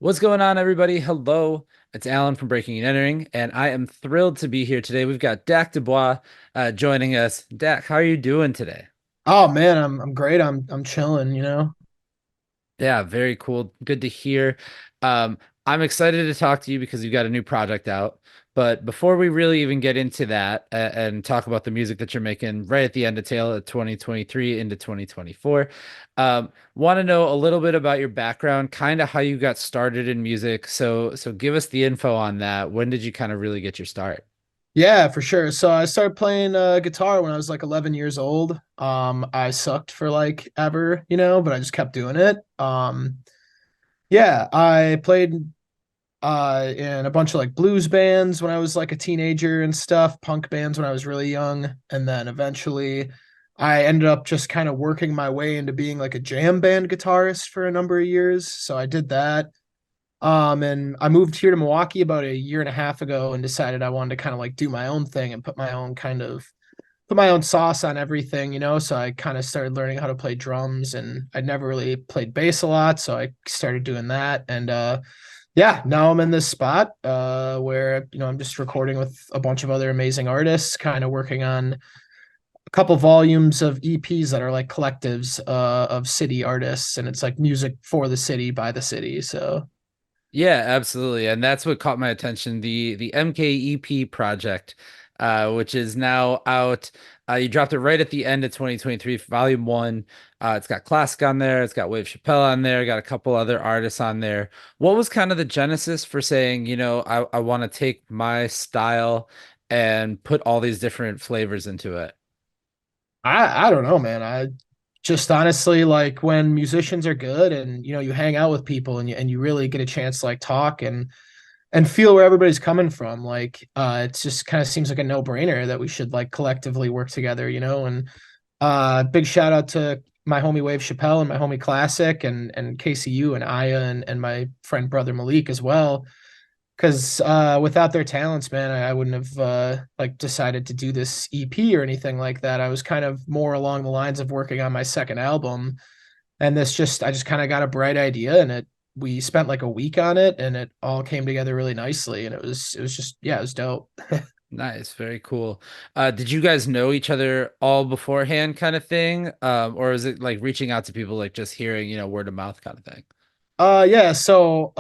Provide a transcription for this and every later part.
What's going on, everybody? Hello, it's Alan from Breaking and Entering, and I am thrilled to be here today. We've got Dak Dubois joining us. Dak, how are you doing today? Oh man, I'm great. I'm chilling, you know. Yeah, very cool. Good to hear. Um, I'm excited to talk to you because you've got a new project out. But before we really even get into that and talk about the music that you're making right at the end of tail of 2023 into 2024, want to know a little bit about your background, kind of how you got started in music. So give us the info on that. When did you kind of really get your start? Yeah, for sure. So I started playing guitar when I was like 11 years old. I sucked for like ever, but I just kept doing it. Yeah, I played in a bunch of like blues bands when I was like a teenager and stuff, punk bands when I was really young, and then eventually I ended up just kind of working my way into being like a jam band guitarist for a number of years. So I did that. And I moved here to Milwaukee about a year and a half ago and decided I wanted to kind of like do my own thing and put my own sauce on everything, So I kind of started learning how to play drums and I'd never really played bass a lot, so I started doing that. And yeah, now I'm in this spot where, I'm just recording with a bunch of other amazing artists, kind of working on a couple volumes of EPs that are like collectives of city artists, and it's like music for the city by the city. So Yeah, absolutely. And that's what caught my attention. The mkEP project, which is now out. You dropped it right at the end of 2023, volume one. It's got Classic on there, it's got Wave Chappelle on there, got a couple other artists on there. What was kind of the genesis for saying, I want to take my style and put all these different flavors into it? I don't know, man. I just honestly like when musicians are good and you hang out with people and you really get a chance to like talk and feel where everybody's coming from. Like it just kind of seems like a no-brainer that we should like collectively work together, and big shout out to my homie Wave Chappelle and my homie Classic and KCU and Aya and my friend brother Malik as well, because without their talents, man, I wouldn't have like decided to do this EP or anything like that. I was kind of more along the lines of working on my second album, and I just kind of got a bright idea, and it we spent like a week on it, and it all came together really nicely, and it was just yeah, it was dope. Nice, very cool. Did you guys know each other all beforehand kind of thing? Or is it like reaching out to people, like just hearing, word of mouth kind of thing? Yeah, so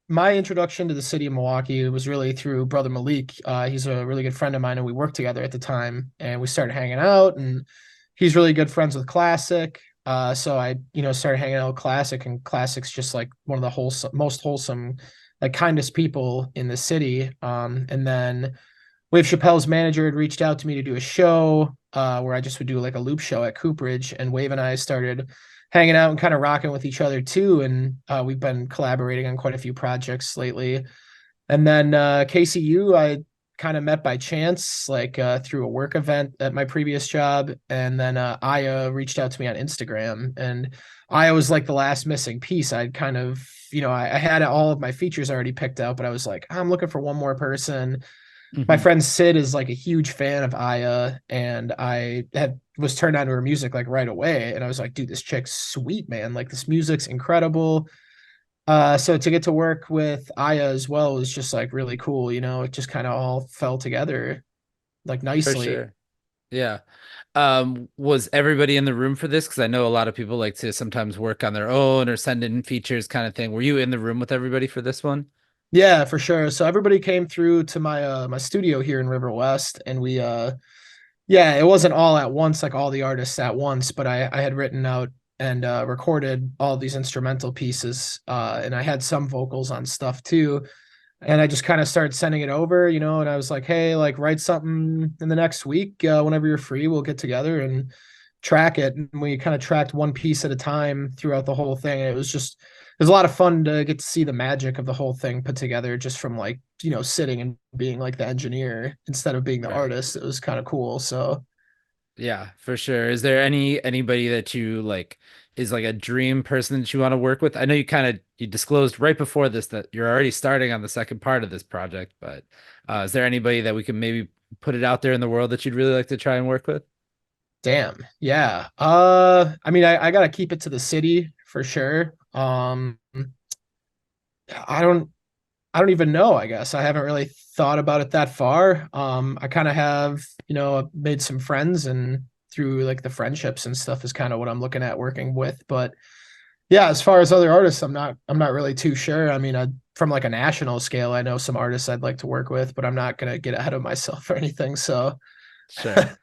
my introduction to the city of Milwaukee was really through brother Malik. He's a really good friend of mine and we worked together at the time and we started hanging out, and he's really good friends with Classic. So I, started hanging out with Classic, and Classic's just like one of the most wholesome, like kindest people in the city. And then Wave Chappelle's manager had reached out to me to do a show where I just would do like a loop show at Cooperage, and Wave and I started hanging out and kind of rocking with each other too. And we've been collaborating on quite a few projects lately. And then KCU, I kind of met by chance, like through a work event at my previous job. And then Aya reached out to me on Instagram, and Aya was like the last missing piece. I'd kind of, I had all of my features already picked out, but I was like, I'm looking for one more person. My Hmm. friend Sid is like a huge fan of Aya, and I had was turned on to her music like right away. And I was like, dude, this chick's sweet, man. Like this music's incredible. So to get to work with Aya as well was just like really cool, It just kind of all fell together like For nicely. sure. Yeah. Was everybody in the room for this? Because I know a lot of people like to sometimes work on their own or send in features kind of thing. Were you in the room with everybody for this one? Yeah, for sure. So everybody came through to my studio here in River West, and we yeah, it wasn't all at once, like all the artists at once, but I had written out and recorded all these instrumental pieces, and I had some vocals on stuff too. And I just kind of started sending it over, and I was like, hey, like write something in the next week, whenever you're free, we'll get together and track it. And we kind of tracked one piece at a time throughout the whole thing. And it was a lot of fun to get to see the magic of the whole thing put together just from like, sitting and being like the engineer instead of being the Right. artist. It was kind of cool. So Yeah, for sure. Is there anybody that you like is like a dream person that you want to work with? I know you disclosed right before this that you're already starting on the second part of this project, but is there anybody that we can maybe put it out there in the world that you'd really like to try and work with? damn. Yeah. I mean, I gotta keep it to the city for sure. I don't I don't even know, I guess. I haven't really thought about it that far. I kind of have, made some friends and through like the friendships and stuff is kind of what I'm looking at working with. But yeah, as far as other artists, I'm not really too sure. I mean, from like a national scale, I know some artists I'd like to work with, but I'm not gonna get ahead of myself or anything. So Sure.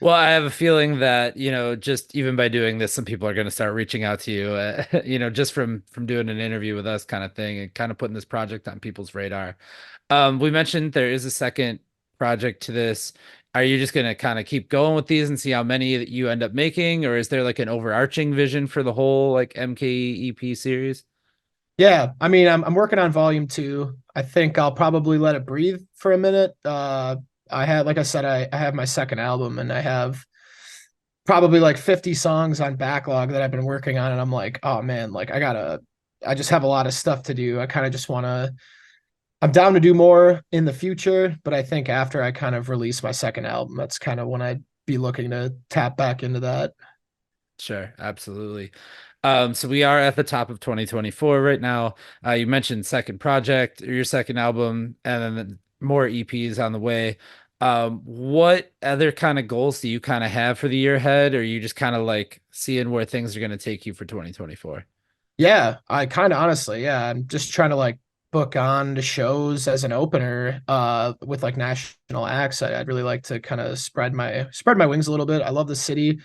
Well, I have a feeling that, just even by doing this, some people are going to start reaching out to you, just from doing an interview with us kind of thing and kind of putting this project on people's radar. We mentioned there is a second project to this. Are you just going to kind of keep going with these and see how many that you end up making, or is there like an overarching vision for the whole like mkEP series? yeah, I mean, I'm working on volume two. I think I'll probably let it breathe for a minute. I had, like I said, I have my second album and I have probably like 50 songs on backlog that I've been working on, and I'm like, oh man, like I just have a lot of stuff to do. I kind of just want to. I'm down to do more in the future, but I think after I kind of release my second album, that's kind of when I'd be looking to tap back into that. Sure, absolutely. So we are at the top of 2024 right now. You mentioned second project or your second album, and then more EPs on the way. What other kind of goals do you kind of have for the year ahead, or are you just kind of like seeing where things are going to take you for 2024? Yeah, I kind of honestly, yeah, I'm just trying to like book on to shows as an opener with like national acts. I'd really like to kind of spread my wings a little bit. I love the city.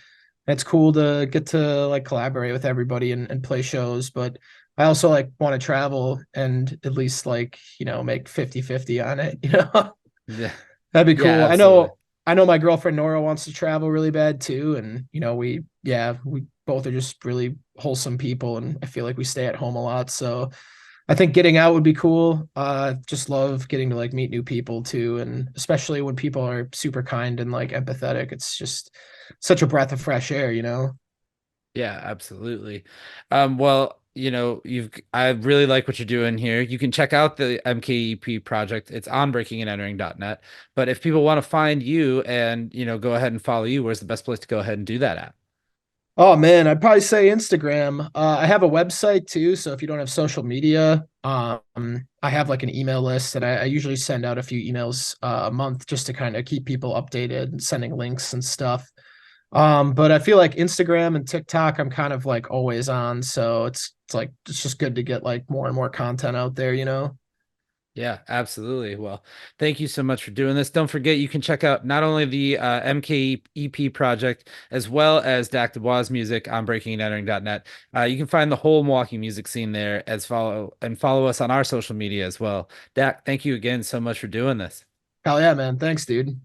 It's cool to get to like collaborate with everybody and play shows, but I also like want to travel and at least like, make 50-50 on it, Yeah, That'd be yeah, cool. I absolutely. know I know my girlfriend Nora wants to travel really bad too. And we both are just really wholesome people and I feel like we stay at home a lot. So I think getting out would be cool. Just love getting to like meet new people too. And especially when people are super kind and like empathetic. It's just such a breath of fresh air. Yeah, absolutely. Well, I really like what you're doing here. You can check out the mkEP project. It's on breakingandentering.net. But if people want to find you and, go ahead and follow you, where's the best place to go ahead and do that at? Oh man, I'd probably say Instagram. I have a website too, so if you don't have social media, I have like an email list that I usually send out a few emails a month just to kind of keep people updated and sending links and stuff. But I feel like Instagram and TikTok, I'm kind of like always on, so it's like it's just good to get like more and more content out there. Yeah, absolutely. Well, thank you so much for doing this. Don't forget, you can check out not only the mkEP project as well as Dak Dubois' music on breakingandentering.net. You can find the whole Milwaukee music scene there as follow us on our social media as well. Dak, thank you again so much for doing this. Hell yeah, man. Thanks, dude.